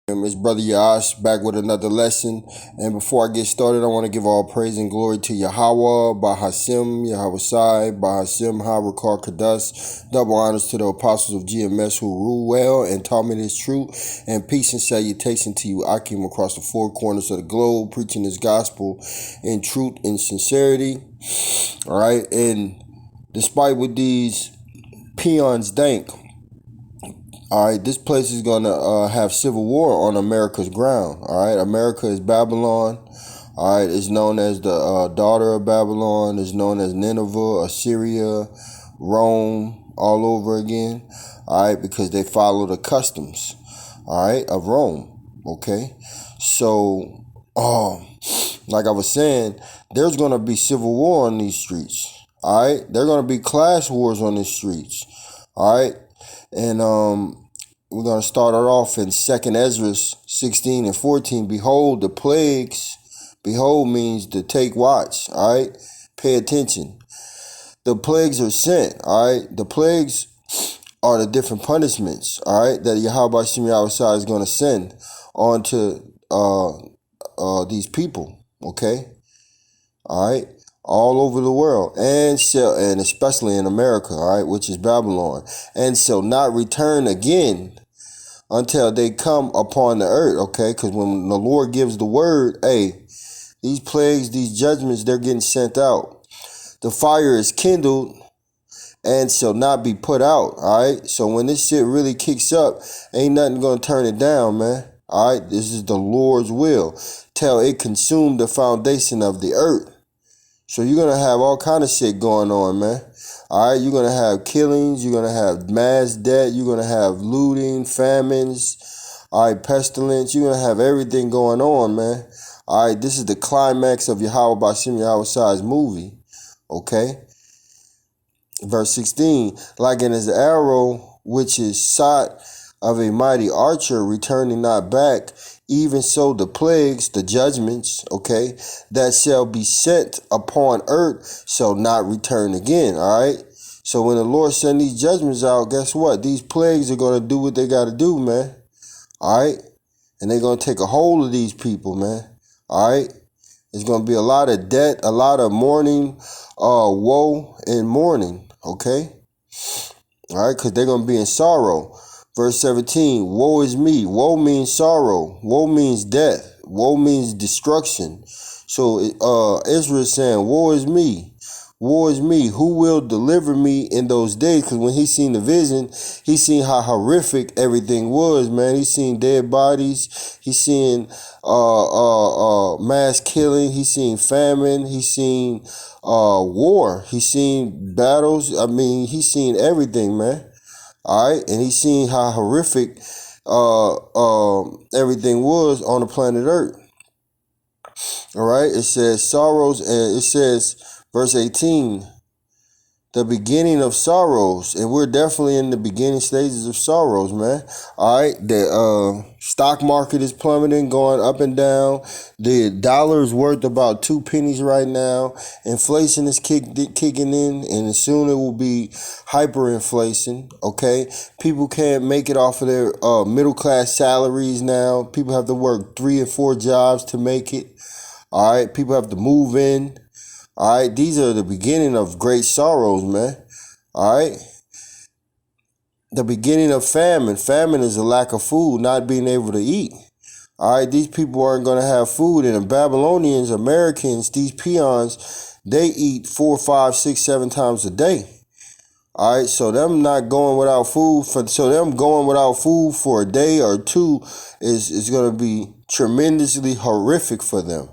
It's Brother Yash back with another lesson. And before I get started, I want to give all praise and glory to Yahweh, Bahashem, Yahweh Sai, Bahashem, Harakar Kadas. Double honors to the apostles of GMS who rule well and taught me this truth. And peace and salutation to you. I came across the four corners of the globe, preaching this gospel in truth and sincerity. All right. And despite what these peons think, all right, this place is going to have civil war on America's ground. All right, America is Babylon. All right, it's known as the daughter of Babylon. It's known as Nineveh, Assyria, Rome, all over again. All right, because they follow the customs, all right, of Rome. Okay, so like I was saying, there's going to be civil war on these streets. All right, there are going to be class wars on these streets. All right. And we're going to start it off in 2nd Ezra 16 and 14. Behold, the plagues. Behold means to take watch. All right. Pay attention. The plagues are sent. All right. The plagues are the different punishments. All right. That Yahweh Shemi is going to send onto these people. Okay. All right. All over the world, and especially in America, all right, which is Babylon, and shall not return again until they come upon the earth, okay? Because when the Lord gives the word, hey, these plagues, these judgments, they're getting sent out. The fire is kindled and shall not be put out, all right? So when this shit really kicks up, ain't nothing gonna turn it down, man. All right, this is the Lord's will. Till it consume the foundation of the earth. So you're going to have all kind of shit going on, man. All right, you're going to have killings. You're going to have mass death. You're going to have looting, famines, all right, pestilence. You're going to have everything going on, man. All right, this is the climax of Yahweh Bashim Yahweh Shai's movie, okay? Verse 16, like in his arrow, which is shot of a mighty archer, returning not back, even so the plagues, the judgments, okay, that shall be sent upon earth shall not return again, all right? So when the Lord send these judgments out, guess what? These plagues are going to do what they got to do, man, all right? And they're going to take a hold of these people, man, all right? There's going to be a lot of death, a lot of mourning, woe and mourning, okay? All right, because they're going to be in sorrow. Verse 17, woe is me. Woe means sorrow. Woe means death. Woe means destruction. So Israel is saying, woe is me. Woe is me. Who will deliver me in those days? Because when he seen the vision, he seen how horrific everything was, man. He seen dead bodies. He seen mass killing. He seen famine. He seen war. He seen battles. I mean, he seen everything, man. All right, and he's seen how horrific everything was on the planet Earth. All right, it says sorrows, and it says, verse 18, the beginning of sorrows, and we're definitely in the beginning stages of sorrows, man. All right, the stock market is plummeting, going up and down. The dollar is worth about 2 pennies right now. Inflation is kicking in, and soon it will be hyperinflation. Okay, people can't make it off of their middle class salaries now. People have to work 3 and 4 jobs to make it. All right, people have to move in. All right, these are the beginning of great sorrows, man. All right. The beginning of famine. Famine is a lack of food, not being able to eat. All right, these people aren't going to have food. And the Babylonians, Americans, these peons, they eat 4, 5, 6, 7 times a day. All right, so them going without food for a day or two is going to be tremendously horrific for them.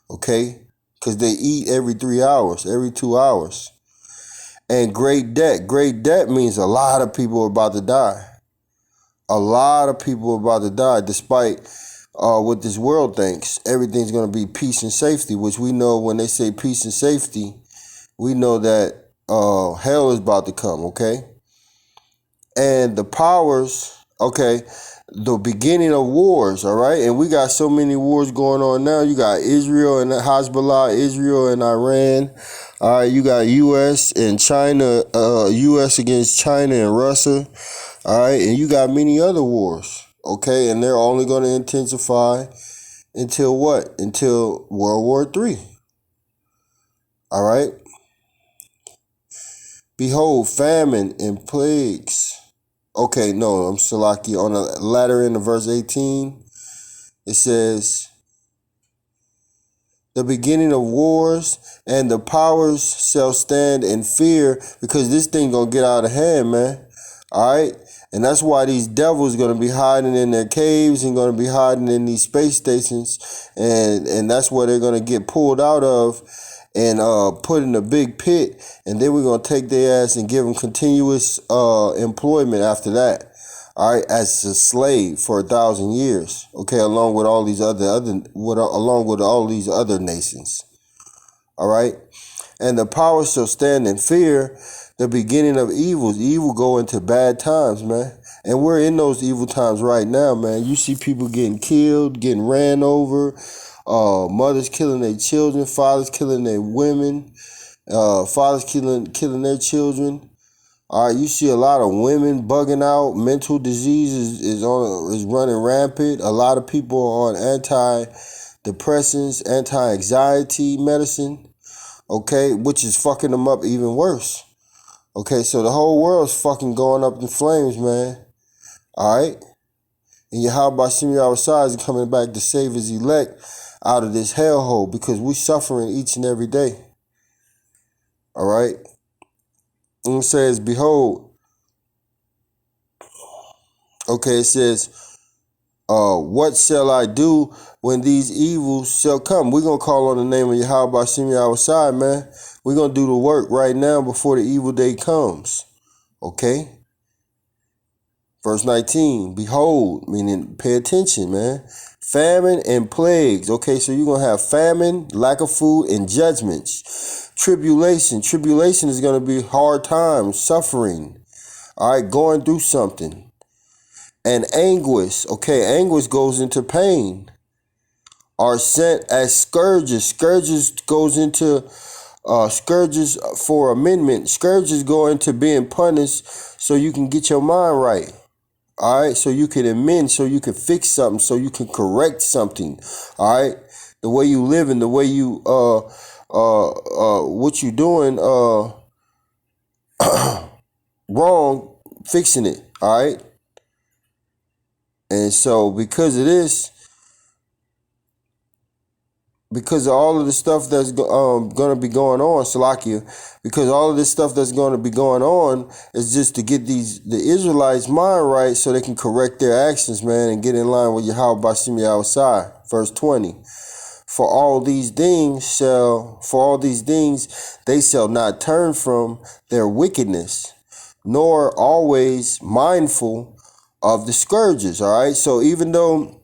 Okay. Because they eat every 3 hours, every 2 hours. And great debt. Great debt means a lot of people are about to die. A lot of people are about to die, despite what this world thinks. Everything's going to be peace and safety, which we know when they say peace and safety, we know that hell is about to come, okay? And the powers, okay, the beginning of wars, all right? And we got so many wars going on now. You got Israel and Hezbollah, Israel and Iran. All right, you got U.S. and China, U.S. against China and Russia. All right, and you got many other wars. Okay, and they're only going to intensify until what? Until World War III. All right. Behold, famine and plagues. Okay, no, I'm Salaki. On the latter end of verse 18, it says, the beginning of wars and the powers shall stand in fear, because this thing gonna get out of hand, man. All right, and that's why these devils gonna be hiding in their caves and gonna be hiding in these space stations, and that's where they're gonna get pulled out of and put in a big pit, and then we're gonna take their ass and give them continuous employment after that. All right, as a slave for 1,000 years. Okay, along with all these along with all these other nations. All right, and the power shall stand in fear. The beginning of evils. Evil go into bad times, man. And we're in those evil times right now, man. You see people getting killed, getting ran over, mothers killing their children, fathers killing their women, fathers killing their children. All right, you see a lot of women bugging out. Mental disease is running rampant. A lot of people are on antidepressants, anti-anxiety medicine. Okay, which is fucking them up even worse. Okay, so the whole world's fucking going up in flames, man. All right, and Yahweh Shemi Yahweh is coming back to save his elect out of this hellhole, because we suffering each and every day. All right, and it says, behold. Okay, it says, what shall I do when these evils shall come? We're going to call on the name of Yahweh Shemi Yahweh, man. We're going to do the work right now before the evil day comes. Okay? Verse 19, behold, meaning pay attention, man. Famine and plagues. Okay, so you're going to have famine, lack of food, and judgments. Tribulation. Tribulation is going to be hard times, suffering. All right, going through something. And anguish, okay, anguish goes into pain, are sent as scourges. Scourges goes into scourges for amendment. Scourges go into being punished so you can get your mind right. All right, so you can amend, so you can fix something, so you can correct something. All right, the way you live and the way you what you doing wrong, fixing it. All right. And so because of this, because of all of the stuff that's going to be going on, Salakia, because all of this stuff that's going to be going on is just to get the Israelites' mind right so they can correct their actions, man, and get in line with Yahweh Bashim Yahushai. Verse 20. For all these things they shall not turn from their wickedness, nor always mindful of the scourges. All right. So even though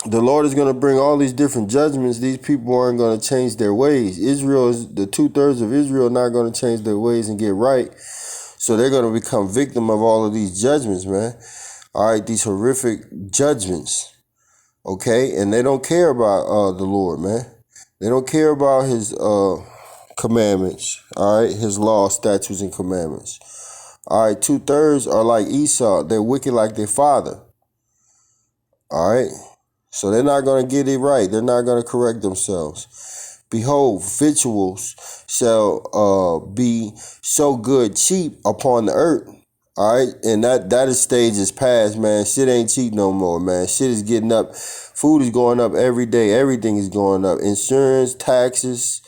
the Lord is going to bring all these different judgments, these people aren't going to change their ways. Israel is the 2/3 of Israel not going to change their ways and get right. So they're going to become victim of all of these judgments, man. All right. These horrific judgments. Okay. And they don't care about the Lord, man. They don't care about his commandments. All right. His law, statutes, and commandments. All right. 2/3 are like Esau. They're wicked like their father. All right. So they're not going to get it right. They're not going to correct themselves. Behold, victuals shall be so good cheap upon the earth. All right. And that stage is past, man. Shit ain't cheap no more, man. Shit is getting up. Food is going up every day. Everything is going up. Insurance, taxes.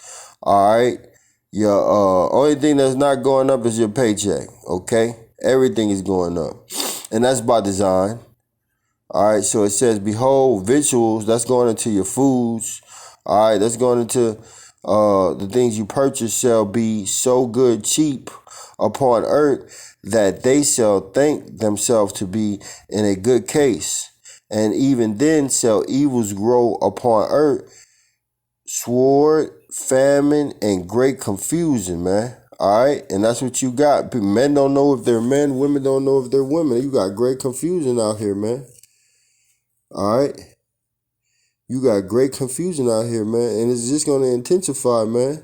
All right. Your only thing that's not going up is your paycheck. Okay. Everything is going up. And that's by design. All right, so it says, behold, victuals, that's going into your foods. All right, that's going into the things you purchase shall be so good cheap upon earth that they shall think themselves to be in a good case. And even then shall evils grow upon earth, sword, famine, and great confusion, man. All right, and that's what you got. Men don't know if they're men, women don't know if they're women. You got great confusion out here, man. All right. You got great confusion out here, man. And it's just going to intensify, man.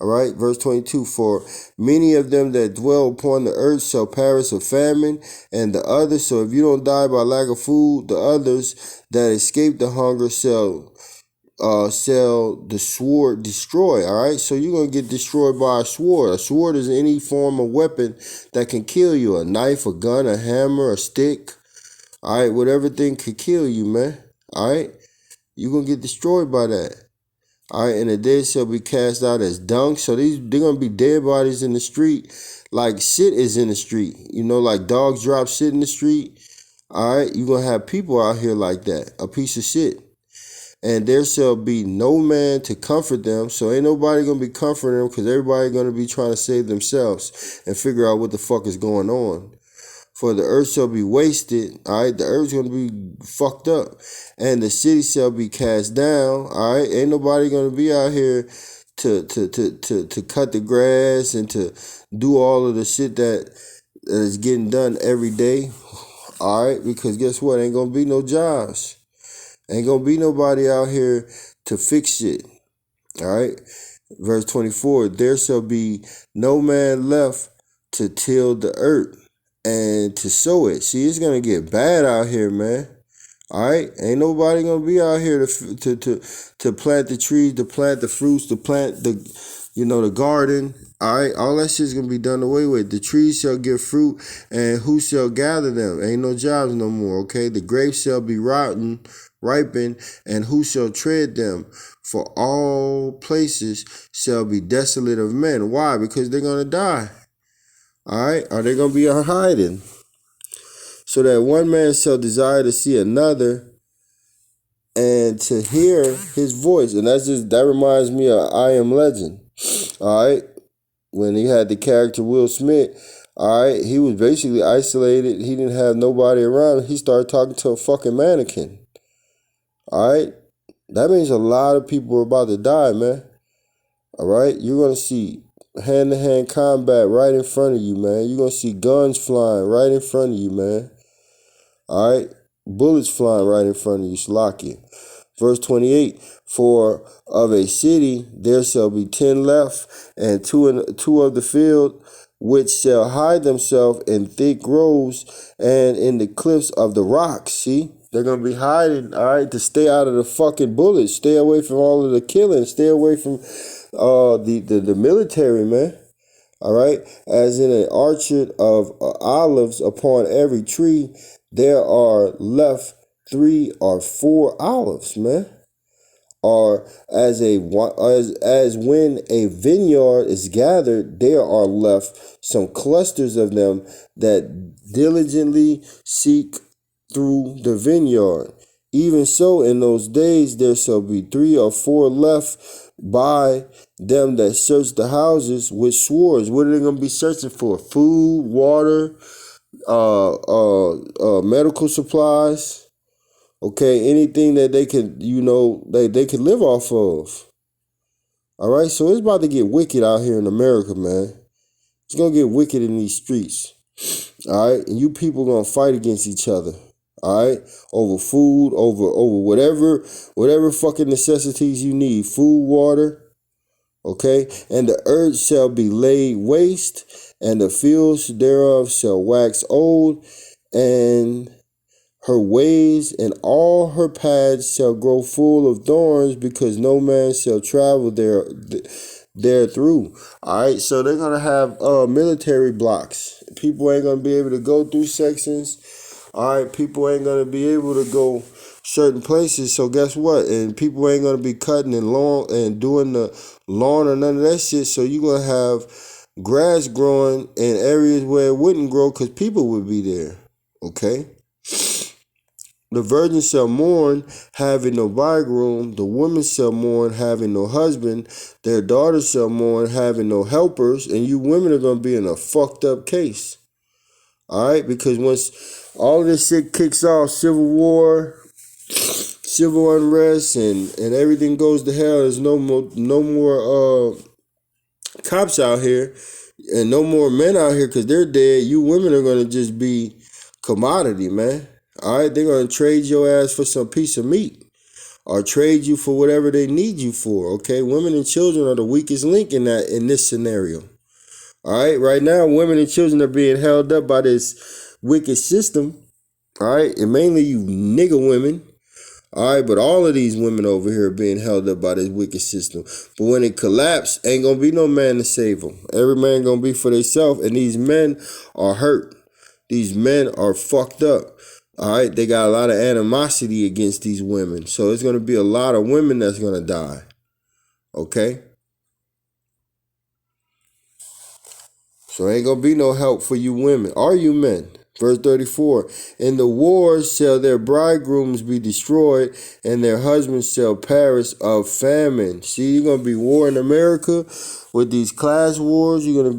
All right, verse 22, for many of them that dwell upon the earth shall perish of famine, and the others, so if you don't die by lack of food, the others that escape the hunger shall the sword destroy. All right, so you're gonna get destroyed by a sword. A sword is any form of weapon that can kill you. A knife, a gun, a hammer, a stick. All right, whatever thing could kill you, man. All right, you're gonna get destroyed by that. All right, and the dead shall be cast out as dung. So they're gonna be dead bodies in the street, like shit is in the street. You know, like dogs drop shit in the street. All right, you're gonna have people out here like that, a piece of shit. And there shall be no man to comfort them. So ain't nobody gonna be comforting them because everybody gonna be trying to save themselves and figure out what the fuck is going on. For the earth shall be wasted, all right? The earth's going to be fucked up. And the city shall be cast down, all right? Ain't nobody going to be out here to cut the grass and to do all of the shit that is getting done every day, all right? Because guess what? Ain't going to be no jobs. Ain't going to be nobody out here to fix shit, all right? Verse 24, there shall be no man left to till the earth and to sow it. See, it's gonna get bad out here, man. All right, ain't nobody gonna be out here to plant the trees, to plant the fruits, to plant the garden. All right, all that shit's gonna be done away with. The trees shall give fruit, and who shall gather them? Ain't no jobs no more. Okay, the grapes shall be ripen, and who shall tread them? For all places shall be desolate of men. Why? Because they're gonna die. All right, are they gonna be hiding? So that one man shall desire to see another and to hear his voice. And that reminds me of I Am Legend. All right, when he had the character Will Smith. All right, he was basically isolated. He didn't have nobody around. He started talking to a fucking mannequin. All right, that means a lot of people are about to die, man. All right, you're gonna see hand-to-hand combat right in front of you, man. You're going to see guns flying right in front of you, man. All right? Bullets flying right in front of you. Slakia. Verse 28, for of a city there shall be 10 left, and two of the field, which shall hide themselves in thick groves and in the cliffs of the rocks. See? They're going to be hiding, all right, to stay out of the fucking bullets. Stay away from all of the killing. Stay away from the military, man. All right, as in an orchard of olives, upon every tree there are left 3 or 4 olives, man. Or as when a vineyard is gathered, there are left some clusters of them that diligently seek through the vineyard. Even so, in those days there shall be 3 or 4 left by them that search the houses with swords. What are they going to be searching for? Food, water, medical supplies. Okay, anything that they can, they can live off of. All right, so it's about to get wicked out here in America, man. It's gonna get wicked in these streets. All right, and you people gonna fight against each other. All right, over food, over whatever fucking necessities you need, food, water. Okay, and the earth shall be laid waste, and the fields thereof shall wax old, and her ways and all her paths shall grow full of thorns, because no man shall travel there through. All right, so they're gonna have military blocks. People ain't gonna be able to go through sections. All right, people ain't gonna be able to go certain places. So guess what? And people ain't gonna be cutting and doing the lawn or none of that shit. So you're gonna have grass growing in areas where it wouldn't grow because people would be there. Okay. The virgin shall mourn, having no bridegroom. The woman shall mourn, having no husband. Their daughters shall mourn, having no helpers. And you women are going to be in a fucked up case. All right? Because once all of this shit kicks off, Civil War, civil unrest, and everything goes to hell, there's no more cops out here and no more men out here because they're dead. You women are going to just be commodity, man. All right, they're going to trade your ass for some piece of meat. or trade you for whatever they need you for. Okay, women and children are the weakest link in this scenario. All right, right now, women and children are being held up by this wicked system. All right, and mainly you nigger women. All right, but all of these women over here are being held up by this wicked system. But when it collapses, ain't gonna be no man to save them. Every man gonna be for themselves, and these men are hurt. These men are fucked up. All right, they got a lot of animosity against these women, so it's gonna be a lot of women that's gonna die. Okay. So ain't gonna be no help for you women or you men. Verse 34, in the wars shall their bridegrooms be destroyed, and their husbands shall perish of famine. See, you're gonna be war in America with these class wars. You're gonna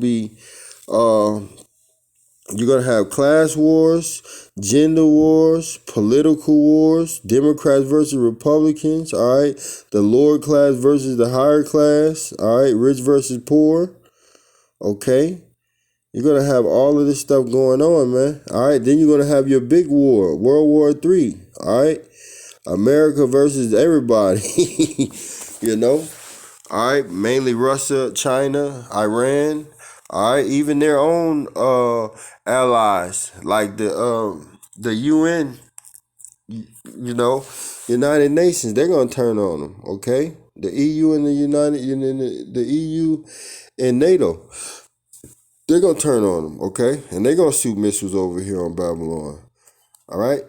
have class wars, gender wars, political wars, Democrats versus Republicans. All right, the lower class versus the higher class. All right, rich versus poor. Okay. You're going to have all of this stuff going on, man. All right. Then you're going to have your big war, World War III. All right. America versus everybody, you know. All right. Mainly Russia, China, Iran. All right. Even their own allies like the UN, you know, United Nations. They're going to turn on them. Okay. The EU and the EU and NATO. They're going to turn on them, okay? And they're going to shoot missiles over here on Babylon, all right?